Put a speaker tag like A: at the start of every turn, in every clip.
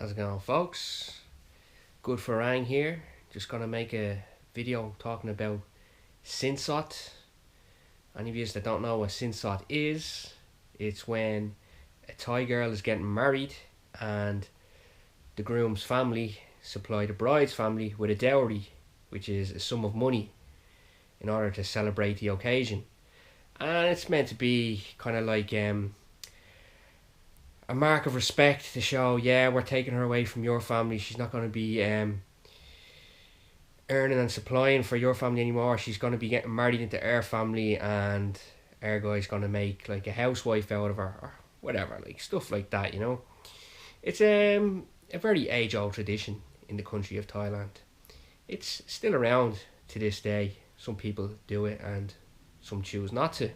A: How's it going, folks? Good Farang here. Just gonna make a video talking about Sinsot. Any of you that don't know what Sinsot is, it's when a Thai girl is getting married and the groom's family supply the bride's family with a dowry, which is a sum of money, in order to celebrate the occasion. And it's meant to be kind of like a mark of respect to show, yeah, we're taking her away from your family. She's not going to be earning and supplying for your family anymore. She's going to be getting married into our family, and our guy's going to make like a housewife out of her, or whatever, like stuff like that, you know. It's a very age old tradition in the country of Thailand. It's still around to this day. Some people do it and some choose not to.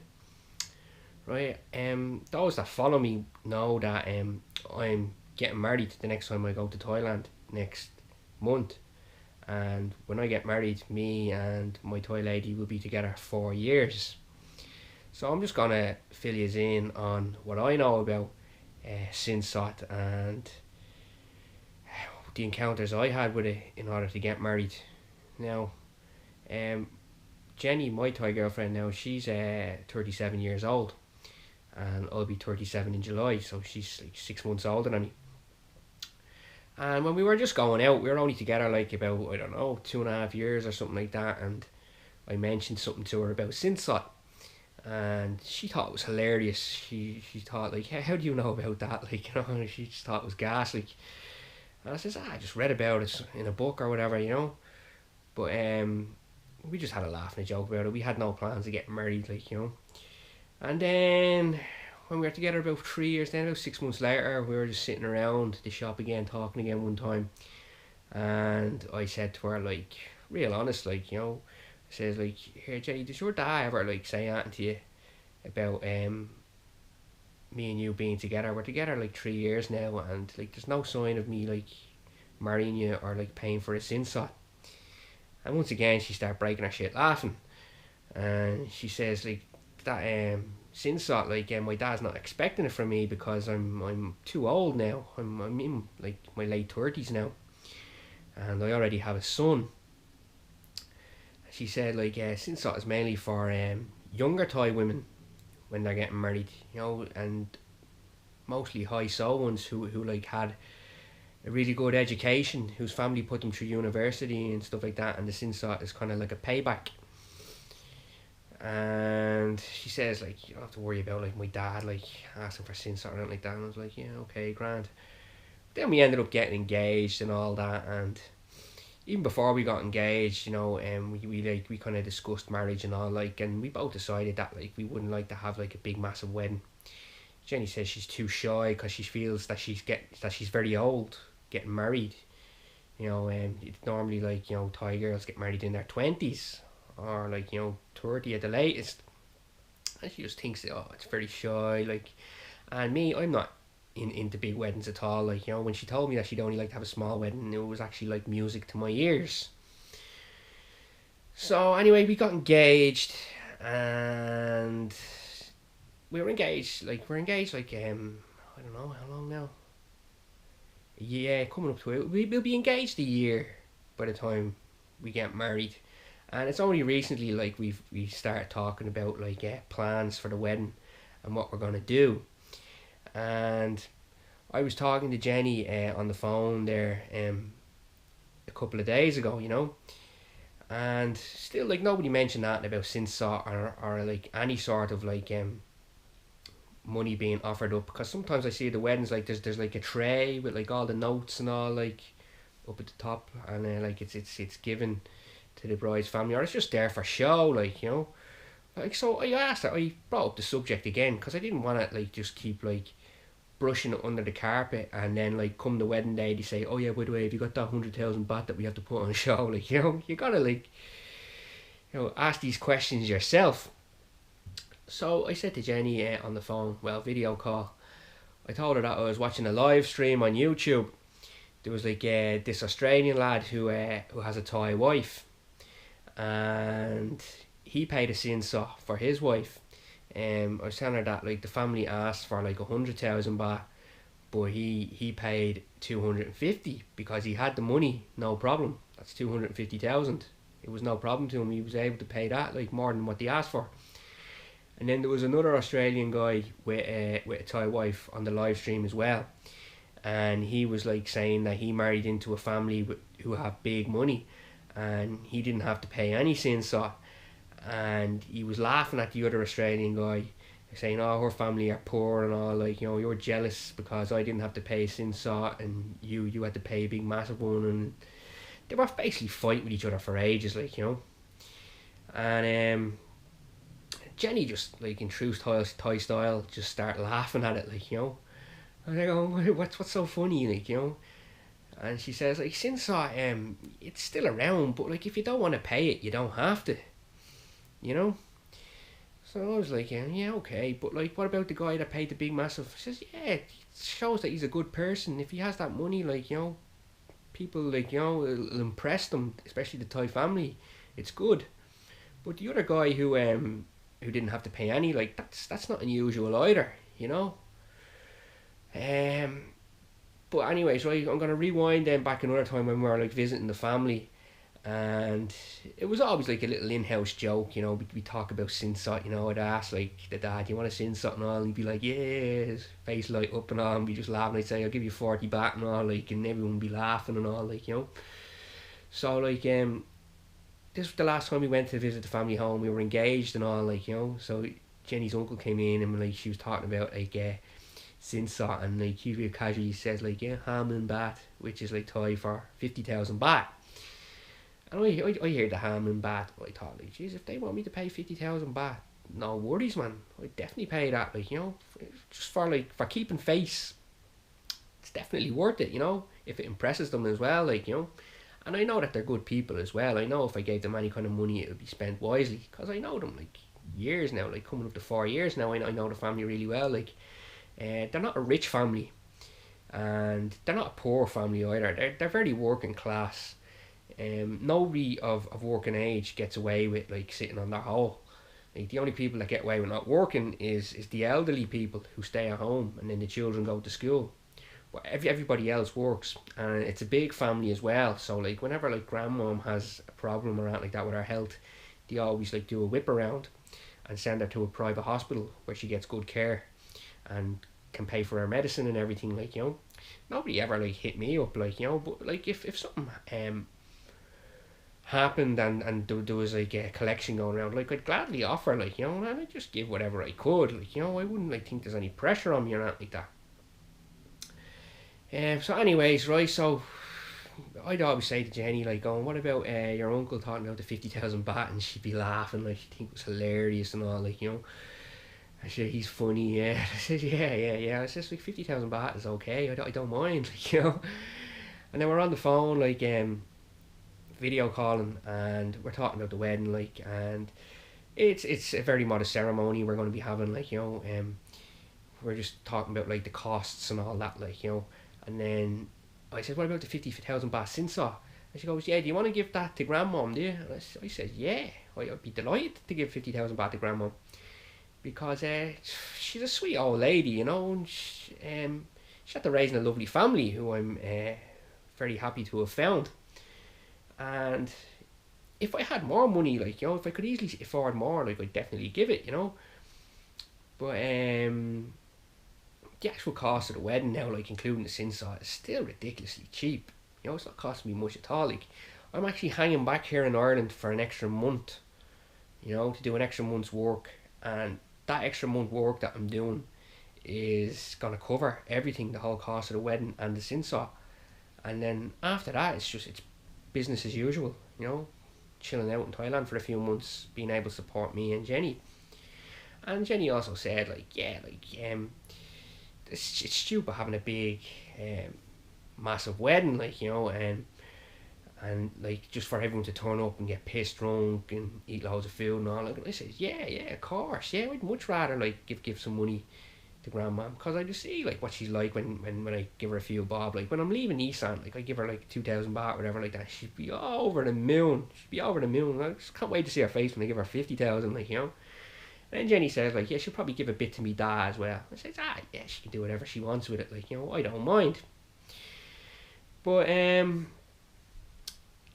A: Right, those that follow me know that I'm getting married the next time I go to Thailand next month, and when I get married, me and my Thai lady will be together 4 years. So I'm just gonna fill you in on what I know about Sinsot and the encounters I had with it in order to get married. Now, Jenny, my Thai girlfriend now, she's 37 years old, and I'll be 37 in July, so she's like 6 months older than me. And when we were just going out, we were only together like about, I don't know, 2.5 years or something like that, and I mentioned something to her about Sinsot, and she thought it was hilarious. She thought like, how do you know about that? Like, you know, she just thought it was gas. Like, and I says, I just read about it in a book or whatever, you know. But we just had a laugh and a joke about it. We had no plans of getting married, like, you know. And then when we were together about 3 years, then about 6 months later, we were just sitting around the shop again, talking again one time, and I said to her, like, real honest, like, you know, I says like, here Jenny, does your dad ever like say anything to you about me and you being together? We're together like 3 years now, and like there's no sign of me like marrying you or like paying for a Sinsot. And once again she started breaking her shit laughing, and she says like that Sinsot, like my dad's not expecting it from me because I'm too old now. I'm in like my late 30s now, and I already have a son. She said like Sinsot is mainly for younger Thai women when they're getting married, you know, and mostly high soul ones who like had a really good education, whose family put them through university and stuff like that, and the Sinsot is kind of like a payback. And she says like, you don't have to worry about like my dad like asking for Sinsot or anything like that. And I was like, yeah, okay, grand. Then we ended up getting engaged and all that, and even before we got engaged, you know, we kind of discussed marriage and all, like, and we both decided that like we wouldn't like to have like a big massive wedding. Jenny says she's too shy because she feels that she's very old getting married. You know, it's normally like, you know, Thai girls get married in their 20s or like, you know, 30 at the latest, and she just thinks, oh, it's very shy, like. And me, I'm not into big weddings at all. Like, you know, when she told me that she'd only like to have a small wedding, it was actually like music to my ears. So anyway, we got engaged, and we're engaged like I don't know how long now. Yeah, coming up to it. We'll be engaged a year by the time we get married. And it's only recently like we started talking about like plans for the wedding and what we're gonna do. And I was talking to Jenny on the phone there a couple of days ago, you know, and still like nobody mentioned that about Sinsot or like any sort of like money being offered up, because sometimes I see the weddings like there's like a tray with like all the notes and all like up at the top, and like it's given to the bride's family, or it's just there for show, like, you know. Like, so I brought up the subject again because I didn't want to like just keep like brushing it under the carpet, and then like come the wedding day they say, oh yeah, by the way, have you got that 100,000 baht that we have to put on show? Like, you know, you gotta like, you know, ask these questions yourself. So I said to Jenny on the phone, well, video call, I told her that I was watching a live stream on YouTube. There was like this Australian lad who has a Thai wife, and he paid a Sinsot for his wife. I was telling her that like the family asked for like 100,000 baht, but he paid 250 because he had the money, no problem. That's 250,000. It was no problem to him. He was able to pay that, like, more than what they asked for. And then there was another Australian guy with a Thai wife on the live stream as well, and he was like saying that he married into a family who have big money, and he didn't have to pay any sin sot. And he was laughing at the other Australian guy, saying, "Oh, her family are poor and all. Like, you know, you're jealous because I didn't have to pay sin sot, and you had to pay a big massive one." And they were basically fighting with each other for ages, like, you know. And Jenny just, like, in true Thai style, just start laughing at it, like, you know. And I go, what's so funny, like, you know. And she says, like, sin sot, it's still around, but like, if you don't want to pay it, you don't have to, you know. So I was like, yeah, okay, but like, what about the guy that paid the big massive? She says, yeah, it shows that he's a good person. If he has that money, like, you know, people, like, you know, it'll impress them, especially the Thai family. It's good. But the other guy who didn't have to pay any, like, that's not unusual either, you know. But anyways, right, I'm gonna rewind then back another time when we were like visiting the family, and it was always like a little in-house joke, you know. We talk about sin sot, you know. I'd ask like the dad, "You want a sin sot?" and all, and he'd be like, "Yeah," his face light up and all, and we just laugh, and I'd say, "I'll give you 40 baht," and all, like, and everyone would be laughing and all, like, you know. So like this was the last time we went to visit the family home. We were engaged and all, like, you know. So Jenny's uncle came in and like she was talking about like sin sot, and like he real casually says like, yeah, Hamlin baht, which is like Thai for 50,000 baht. And I heard the Hamlin baht. I thought, like, geez, if they want me to pay 50,000 baht, no worries, man. I'd definitely pay that, like, you know, just for keeping face. It's definitely worth it, you know, if it impresses them as well, like, you know. And I know that they're good people as well. I know if I gave them any kind of money, it would be spent wisely, because I know them like years now, like coming up to 4 years now. I know the family really well. Like, they're not a rich family, and they're not a poor family either. They're very working class. Nobody of working age gets away with like sitting on their hole. Like, the only people that get away with not working is the elderly people who stay at home, and then the children go to school. But everybody else works, and it's a big family as well. So like, whenever like grandmom has a problem or anything like that with her health, they always like do a whip around and send her to a private hospital where she gets good care and can pay for her medicine and everything, like, you know. Nobody ever like hit me up, like, you know. But like, if something happened and there was like a collection going around, like, I'd gladly offer, like, you know, and I'd just give whatever I could, like, you know. I wouldn't like think there's any pressure on me or anything like that. So anyways, right, so I'd always say to Jenny, like, going, what about your uncle talking about the 50,000 baht? And she'd be laughing, like, she'd think it was hilarious and all, like, you know. I said, he's funny, yeah. I said, yeah. I said, like, 50,000 baht is okay, I don't mind, like, you know. And then we're on the phone, like, video calling, and we're talking about the wedding, like, and it's a very modest ceremony we're going to be having, like, you know. We're just talking about like the costs and all that, like, you know. And then I said, what about the 50,000 baht sin sot? And she goes, yeah, do you want to give that to grandmom, do you? And I said, yeah, I'd be delighted to give 50,000 baht to grandmom, because she's a sweet old lady, you know, and she had to raise in a lovely family who I'm very happy to have found. And if I had more money, like, you know, if I could easily afford more, like, I'd definitely give it, you know. But the actual cost of the wedding now, like, including the sin sot, is still ridiculously cheap. You know, it's not costing me much at all. Like, I'm actually hanging back here in Ireland for an extra month, you know, to do an extra month's work, and that extra month work that I'm doing is gonna cover everything, the whole cost of the wedding and the sin sot. And then after that, it's business as usual, you know, chilling out in Thailand for a few months, being able to support me and Jenny. And Jenny also said, like, yeah, like, it's stupid having a big massive wedding, like, you know, and like, just for everyone to turn up and get pissed drunk and eat loads of food and all. Like, I said, yeah, of course, yeah, I'd much rather like give some money to grandma, because I just see like what she's like when I give her a few bob. Like, when I'm leaving Nissan, like, I give her like 2,000 baht, whatever, like that, she'd be over the moon. I just can't wait to see her face when I give her 50,000, like, you know. And then Jenny says, like, yeah, she'll probably give a bit to me dad as well. I says, yeah, she can do whatever she wants with it. Like, I don't mind. But,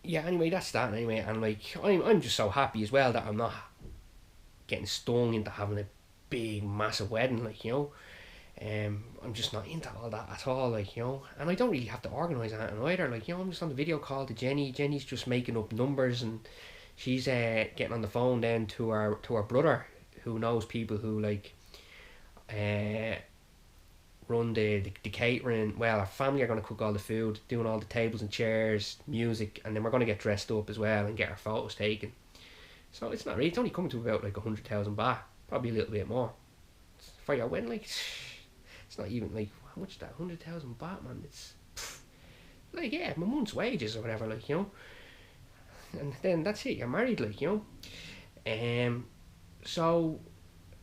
A: yeah, anyway, that's that anyway. And, like, I'm just so happy as well that I'm not getting stung into having a big, massive wedding, like, I'm just not into all that at all, like, and I don't really have to organise anything either, like, I'm just on the video call to Jenny's just making up numbers, and she's getting on the phone then to our brother, who knows people who, like, run the catering. Well, our family are going to cook all the food, doing all the tables and chairs, music, and then we're going to get dressed up as well and get our photos taken. So it's not really, it's only coming to about like 100,000 baht, probably a little bit more. For your wedding, like, it's not even like, how much is that, 100,000 baht, man? It's like, yeah, my month's wages or whatever, like, and then that's it, you're married, like, so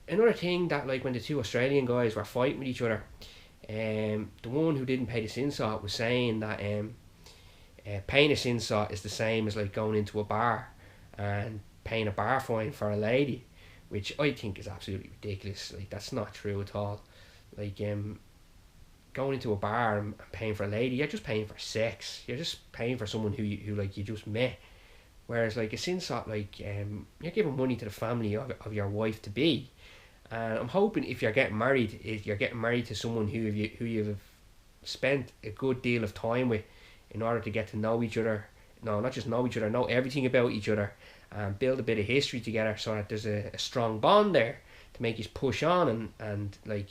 A: another thing that, like, when the two Australian guys were fighting with each other, the one who didn't pay the sinsot was saying that paying a sinsot is the same as like going into a bar and paying a bar fine for a lady, which I think is absolutely ridiculous. Like, that's not true at all. Like, going into a bar and paying for a lady, you're just paying for sex. You're just paying for someone who you just met. Whereas, like, a sinsot, like, you're giving money to the family of your wife to be. And I'm hoping if you're getting married, you're getting married to someone who you've spent a good deal of time with, in order to get to know each other. No, not just know each other, know everything about each other, and build a bit of history together, so that there's a strong bond there to make you push on and like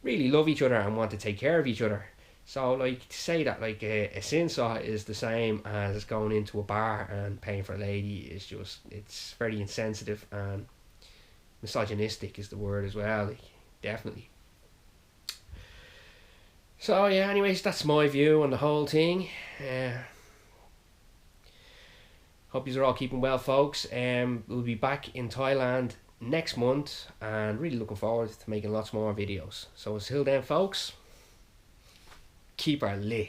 A: really love each other and want to take care of each other. So, like, to say that, like, a sinsot is the same as going into a bar and paying for a lady is just, it's very insensitive, and misogynistic is the word as well, like, definitely. So yeah, anyways, that's my view on the whole thing. Hope you are all keeping well, folks. We'll be back in Thailand next month, and really looking forward to making lots more videos. So until then, folks, keep her lit.